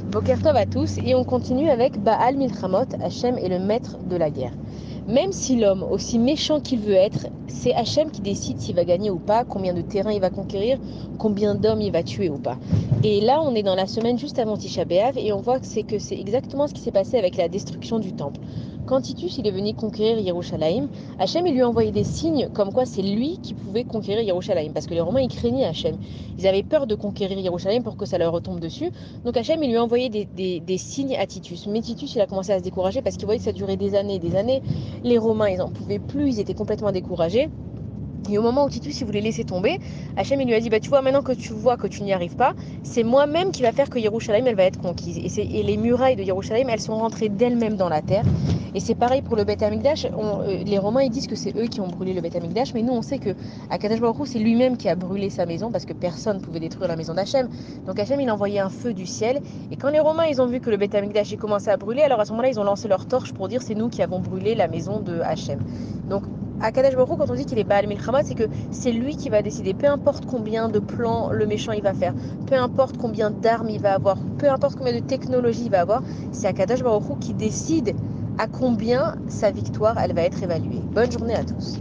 Boker Tov à tous, et on continue avec Baal Milchamot. Hachem est le maître de la guerre. Même si l'homme, aussi méchant qu'il veut être, c'est Hachem qui décide s'il va gagner ou pas, combien de terrain il va conquérir, combien d'hommes il va tuer ou pas. Et là, on est dans la semaine juste avant Tisha B'Av, et on voit que c'est exactement ce qui s'est passé avec la destruction du temple. Quand Titus il est venu conquérir Yerushalayim, Hachem il lui a envoyé des signes comme quoi c'est lui qui pouvait conquérir Yerushalayim, parce que les Romains ils craignaient Hachem. Ils avaient peur de conquérir Yerushalayim pour que ça leur retombe dessus. Donc Hachem, il lui a envoyé des signes à Titus. Mais Titus, il a commencé à se décourager parce qu'il voyait que ça durait des années et des années. Les Romains, ils n'en pouvaient plus, ils étaient complètement découragés. Et au moment où Titus il voulait laisser tomber, Hachem il lui a dit, bah, tu vois, maintenant que tu vois que tu n'y arrives pas, c'est moi-même qui va faire que Yerushalayim elle va être conquise. Et les murailles de Yerushalayim, elles sont rentrées d'elles-mêmes dans la terre. Et c'est pareil pour le Beth Amikdash. Les Romains ils disent que c'est eux qui ont brûlé le Beth Amikdash, mais nous on sait que Akadosh Baruch Hu, c'est lui-même qui a brûlé sa maison parce que personne ne pouvait détruire la maison d'Hachem. Donc Hachem il a envoyé un feu du ciel. Et quand les Romains ils ont vu que le Beth Amikdash il commençait à brûler, alors à ce moment-là ils ont lancé leur torche pour dire c'est nous qui avons brûlé la maison de Hachem. Donc Akadosh Baruch Hu, quand on dit qu'il est Baal Milchamot, c'est que c'est lui qui va décider. Peu importe combien de plans le méchant il va faire, peu importe combien d'armes il va avoir, peu importe combien de technologie il va avoir, c'est Akadosh Baruch Hu qui décide à combien sa victoire elle va être évaluée. Bonne journée à tous.